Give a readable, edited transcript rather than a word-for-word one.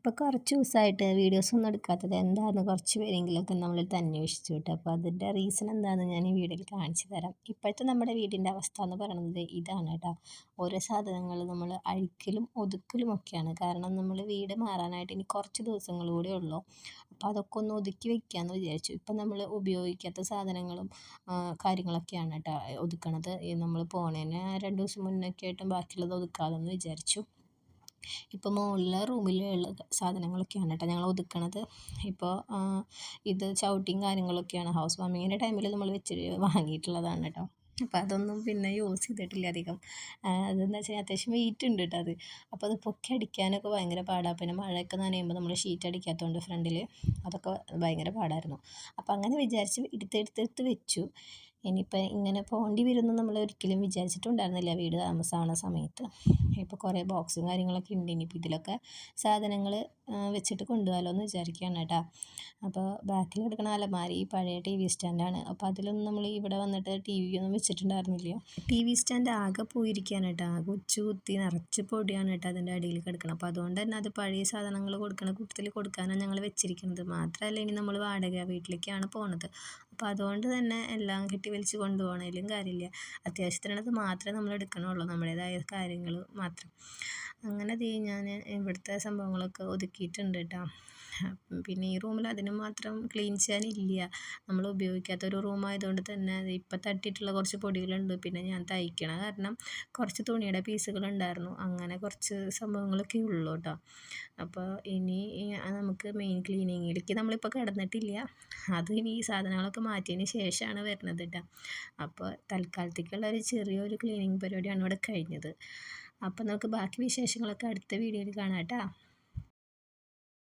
ഇപ്പോൾ കുറച്ച് ദിവസമായിട്ട് വീഡിയോസൊന്നും എടുക്കാത്തത് എന്താണെന്ന് കുറച്ച് പേരെങ്കിലുമൊക്കെ നമ്മളടുത്ത് അന്വേഷിച്ചു കേട്ടോ. അപ്പോൾ അതിൻ്റെ റീസൺ എന്താണെന്ന് ഞാൻ ഈ വീഡിയോയിൽ കാണിച്ചു തരാം. ഇപ്പോഴത്തെ നമ്മുടെ വീടിൻ്റെ അവസ്ഥ എന്ന് പറയുന്നത് ഇതാണ് കേട്ടോ. ഓരോ സാധനങ്ങൾ നമ്മൾ അഴിക്കലും ഒതുക്കലും ഒക്കെയാണ്. കാരണം നമ്മൾ വീട് മാറാനായിട്ട് ഇനി കുറച്ച് ദിവസങ്ങൾ കൂടെ ഉള്ളൂ. അപ്പോൾ അതൊക്കെ ഒന്ന് ഒതുക്കി വെക്കാമെന്ന് വിചാരിച്ചു. ഇപ്പം നമ്മൾ ഉപയോഗിക്കാത്ത സാധനങ്ങളും കാര്യങ്ങളൊക്കെയാണ് കേട്ടോ ഒതുക്കണത്. നമ്മൾ പോണതിന് 2 ദിവസം മുന്നൊക്കെ ആയിട്ടും ബാക്കിയുള്ളത് ഒതുക്കാമെന്ന് വിചാരിച്ചു. ഇപ്പോൾ മുകളിലെ റൂമിലുള്ള സാധനങ്ങളൊക്കെയാണ് കേട്ടോ ഞങ്ങൾ ഒതുക്കണത്. ഇപ്പോൾ ഇത് ചവിട്ടിയും കാര്യങ്ങളൊക്കെയാണ് ഹൗസ് വാമിങ്ങിൻ്റെ ടൈമിൽ നമ്മൾ വാങ്ങിയിട്ടുള്ളതാണ് കേട്ടോ. അപ്പോൾ അതൊന്നും പിന്നെ യൂസ് ചെയ്തിട്ടില്ല അധികം. അതെന്താ വെച്ചാൽ അത്യാവശ്യം വെയിറ്റ് ഉണ്ട് കേട്ടോ അത്. അപ്പോൾ അത് പൊക്കി അടിക്കാനൊക്കെ ഭയങ്കര പാടാണ്. പിന്നെ മഴയൊക്കെ നനയുമ്പോൾ നമ്മൾ ഷീറ്റ് അടിക്കാത്തതുകൊണ്ട് ഫ്രണ്ടിൽ അതൊക്കെ ഭയങ്കര പാടായിരുന്നു. അപ്പോൾ അങ്ങനെ വിചാരിച്ച് എടുത്തെടുത്ത് വെച്ചു. ഇനിയിപ്പോൾ ഇങ്ങനെ പോകേണ്ടി വരുമെന്ന് നമ്മൾ ഒരിക്കലും വിചാരിച്ചിട്ടുണ്ടായിരുന്നില്ല വീട് താമസമാവണ സമയത്ത്. ഇപ്പോൾ കുറേ ബോക്സും കാര്യങ്ങളൊക്കെ ഉണ്ട്. ഇനിയിപ്പോൾ ഇതിലൊക്കെ സാധനങ്ങൾ വെച്ചിട്ട് കൊണ്ടുപോകാമല്ലോ എന്ന് വിചാരിക്കുകയാണ് കേട്ടോ. അപ്പോൾ ബാക്കിൽ കിടക്കണ അലമാരി പഴയ TV സ്റ്റാൻഡാണ്. അപ്പോൾ അതിലൊന്നും നമ്മൾ ഇവിടെ വന്നിട്ട് TV ഒന്നും വെച്ചിട്ടുണ്ടായിരുന്നില്ല. TV സ്റ്റാൻഡ് ആകെ പോയിരിക്കുകയാണ് കേട്ടോ. ആകെ ഉച്ച കുത്തി നിറച്ച് പൊടിയാണ് കേട്ടോ അതിൻ്റെ അടിയിൽ കിടക്കണം. അപ്പോൾ അതുകൊണ്ട് തന്നെ അത് പഴയ സാധനങ്ങൾ കൊടുക്കണ കൂട്ടത്തിൽ കൊടുക്കാനാണ് ഞങ്ങൾ വെച്ചിരിക്കുന്നത്. മാത്രമല്ല ഇനി നമ്മൾ വാടക വീട്ടിലേക്കാണ് പോണത്. അപ്പോൾ അതുകൊണ്ട് തന്നെ എല്ലാം കെട്ടി വലിച്ച് കൊണ്ടുപോകണതിലും കാര്യമില്ല. അത്യാവശ്യത്തിനുള്ളത് മാത്രമേ നമ്മൾ എടുക്കണുള്ളൂ, നമ്മുടേതായ കാര്യങ്ങൾ മാത്രം. അങ്ങനെ ഞാൻ ഇവിടുത്തെ സംഭവങ്ങളൊക്കെ ഒതുക്കിയിട്ടുണ്ട് കേട്ടോ. പിന്നെ ഈ റൂമിൽ അതിന് മാത്രം ക്ലീൻ ചെയ്യാനില്ല. നമ്മൾ ഉപയോഗിക്കാത്തൊരു റൂമായതുകൊണ്ട് തന്നെ ഇപ്പം തട്ടിയിട്ടുള്ള കുറച്ച് പൊടികളുണ്ട്. പിന്നെ ഞാൻ തയ്ക്കണ കാരണം കുറച്ച് തുണിയുടെ പീസുകളുണ്ടായിരുന്നു. അങ്ങനെ കുറച്ച് സംഭവങ്ങളൊക്കെ ഉള്ളൂ കേട്ടോ. അപ്പോൾ ഇനി നമുക്ക് മെയിൻ ക്ലീനിങ്ങിലേക്ക് നമ്മളിപ്പോൾ കിടന്നിട്ടില്ല. അത് ഇനി ഈ സാധനങ്ങളൊക്കെ മാറ്റിയതിന് ശേഷമാണ് വരുന്നത് കേട്ടോ. അപ്പോൾ തൽക്കാലത്തേക്കുള്ള ഒരു ചെറിയൊരു ക്ലീനിങ് പരിപാടിയാണ് ഇവിടെ കഴിഞ്ഞത്. അപ്പോൾ നമുക്ക് ബാക്കി വിശേഷങ്ങളൊക്കെ അടുത്ത വീഡിയോയിൽ കാണാം കേട്ടോ.